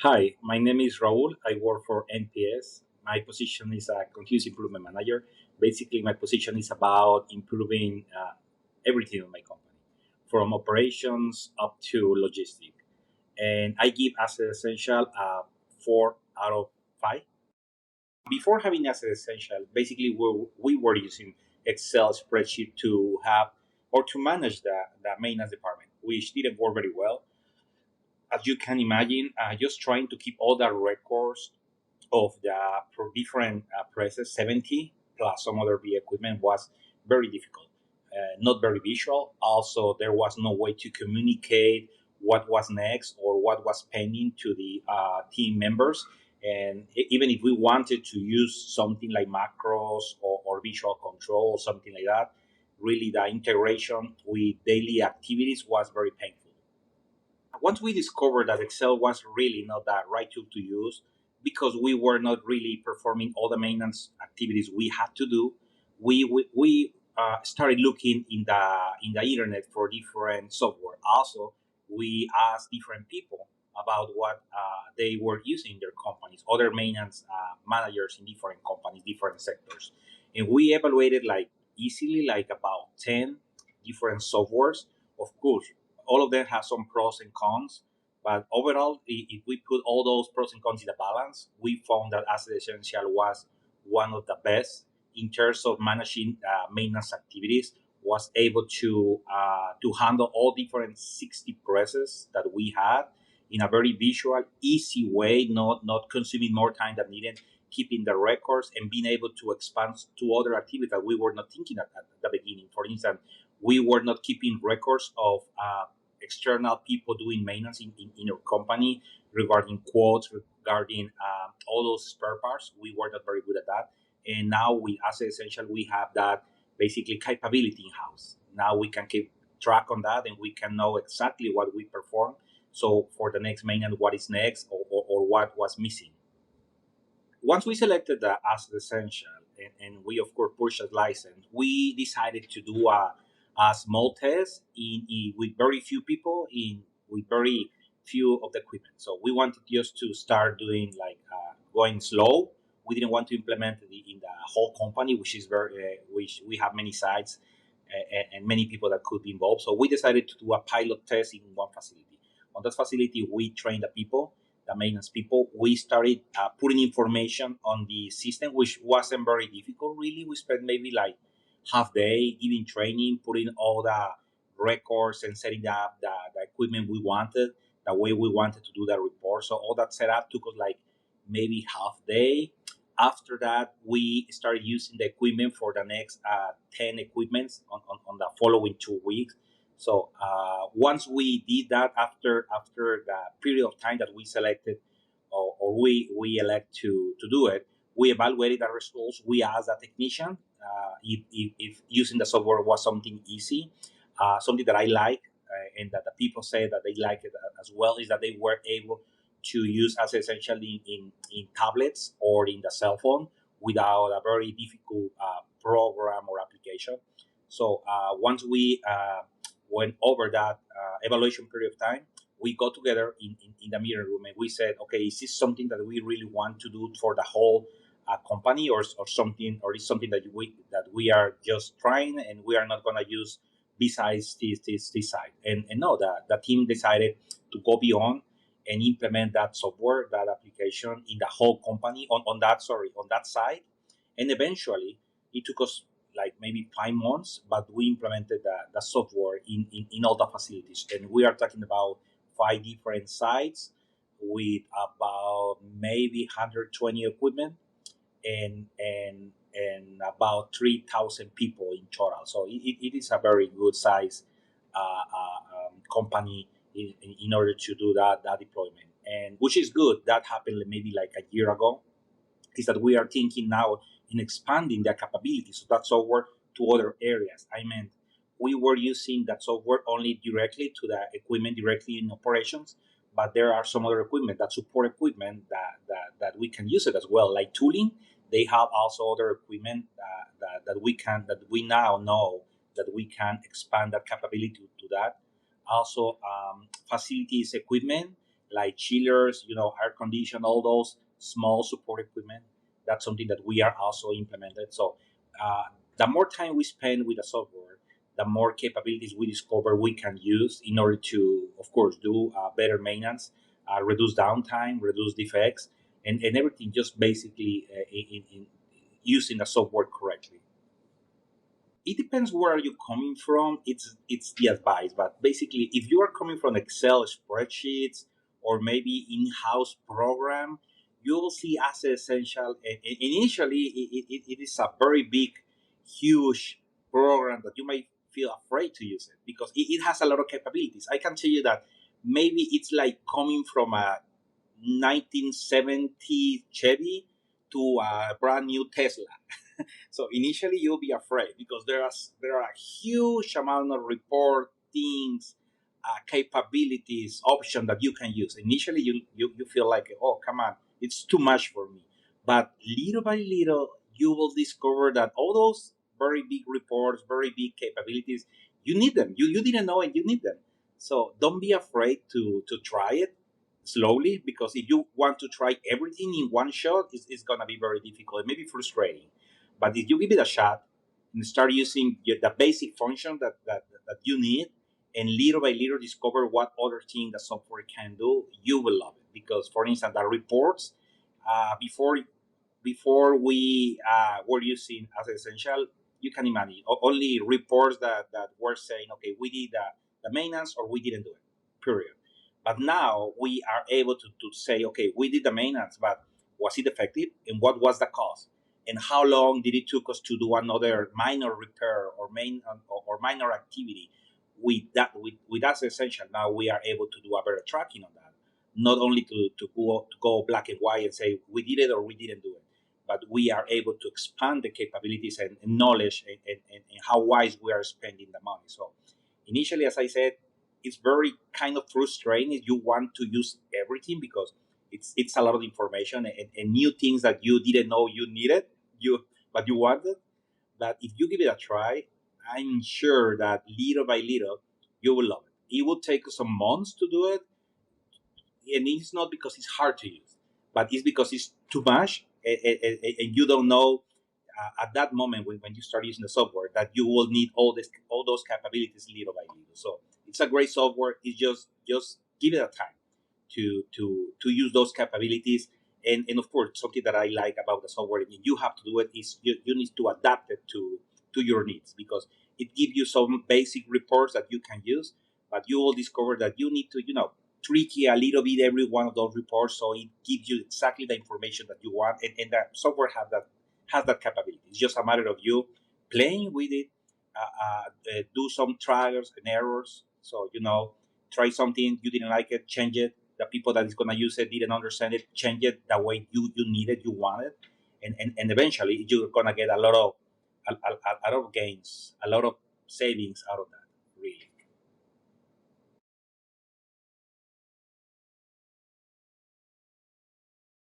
Hi, my name is Raul. I work for NPS. My position is a continuous improvement manager. Basically, my position is about improving everything in my company, from operations up to logistics. And I give Asset Essential a 4 out of 5. Before having Asset Essential, basically we were using Excel spreadsheet to have or to manage the maintenance department, which didn't work very well. As you can imagine, just trying to keep all the records of the for different presses, 70 plus some other B equipment was very difficult, not very visual. Also, there was no way to communicate what was next or what was pending to the team members. And even if we wanted to use something like macros or visual control or something like that, really the integration with daily activities was very painful. Once we discovered that Excel was really not the right tool to use because we were not really performing all the maintenance activities we had to do, we started looking in the internet for different software. Also, we asked different people about what they were using in their companies, other maintenance managers in different companies, different sectors, and we evaluated like easily like about 10 different softwares. Of course, all of them have some pros and cons, but overall, if we put all those pros and cons in the balance, we found that Asset Essential was one of the best in terms of managing maintenance activities. Was able to handle all different 60 presses that we had in a very visual, easy way, not consuming more time than needed, keeping the records and being able to expand to other activities that we were not thinking at the beginning. For instance, we were not keeping records of external people doing maintenance in your company regarding quotes, regarding all those spare parts. We were not very good at that. And now with Asset Essential, we have that basically capability in house. Now we can keep track on that and we can know exactly what we perform. So for the next maintenance, what is next or what was missing. Once we selected the Asset Essential and we of course purchased license, we decided to do a small test with very few people in with very few of the equipment. So we wanted just to start doing like going slow. We didn't want to implement it in the whole company, which is which we have many sites and many people that could be involved. So we decided to do a pilot test in one facility. On that facility, we trained the people, the maintenance people. We started putting information on the system, which wasn't very difficult, really. We spent maybe like half day giving training, putting all the records and setting up the equipment we wanted, the way we wanted to do the report. So all that setup took us like maybe half day. After that, we started using the equipment for the next 10 equipments on the following 2 weeks. So once we did that, after the period of time that we selected or we elect to do it, we evaluated the results. We asked the technician if using the software was something easy, something that I like, and that the people say that they like it as well, is that they were able to use as essentially in tablets or in the cell phone without a very difficult program or application. So once we went over that evaluation period of time, we got together in the meeting room and we said, okay, is this something that we really want to do for the whole company or something, or is something that we are just trying and we are not going to use besides this side? And no, the team decided to go beyond and implement that software, that application in the whole company on that side. And eventually, it took us like maybe 5 months, but we implemented the software in all the facilities. And we are talking about 5 different sites with about maybe 120 equipment and about 3,000 people in total. So it is a very good size company in order to do that deployment, and which is good. That happened maybe like a year ago. Is that we are thinking now in expanding the capabilities of that software to other areas. I mean, we were using that software only directly to the equipment directly in operations, but there are some other equipment that support equipment that we can use it as well, like tooling. They have also other equipment that we now know that we can expand that capability to that. Also, facilities equipment like chillers, air condition, all those small support equipment. That's something that we are also implemented. So uh, the more time we spend with the software, the more capabilities we discover we can use in order to, of course, do better maintenance, reduce downtime, reduce defects, and everything just basically in using the software correctly. It depends where you are coming from. It's the advice, but basically, if you are coming from Excel spreadsheets or maybe in-house program, you will see Asset Essential. And initially, it is a very big, huge program that you might feel afraid to use it because it has a lot of capabilities. I can tell you that maybe it's like coming from a 1970 Chevy to a brand new Tesla. So initially you'll be afraid because there are a huge amount of report things, capabilities, option that you can use. Initially you feel like, oh come on, it's too much for me. But little by little you will discover that all those very big reports, very big capabilities, you need them. You didn't know it, you need them. So don't be afraid to try it slowly, because if you want to try everything in one shot, it's going to be very difficult. It may be frustrating, but if you give it a shot and start using the basic function that you need, and little by little discover what other thing the software can do, you will love it. Because, for instance, the reports, before we were using as essential, you can imagine only reports that were saying, okay, we did the maintenance or we didn't do it, period. But now we are able to say, okay, we did the maintenance, but was it effective? And what was the cost? And how long did it took us to do another minor repair or minor activity? With that essential, now we are able to do a better tracking on that. Not only to go black and white and say we did it or we didn't do it, but we are able to expand the capabilities and knowledge, and how wise we are spending the money. So initially, as I said, it's very kind of frustrating if you want to use everything, because it's a lot of information and new things that you didn't know you needed, but you wanted. But if you give it a try, I'm sure that little by little you will love it. It will take some months to do it, and it's not because it's hard to use, but it's because it's too much, and you don't know at that moment when you start using the software that you will need all those capabilities little by little. So it's a great software. It's just give it a time to use those capabilities. And of course, something that I like about the software, and you have to do it, is you need to adapt it to your needs, because it gives you some basic reports that you can use, but you will discover that you need to tweak it a little bit every one of those reports, so it gives you exactly the information that you want, and the software has that capability. It's just a matter of you playing with it, do some trials and errors. So try something, you didn't like it, change it. The people that is gonna use it didn't understand it, change it the way you need it, you want it, and eventually you're gonna get a lot of gains, a lot of savings out of that.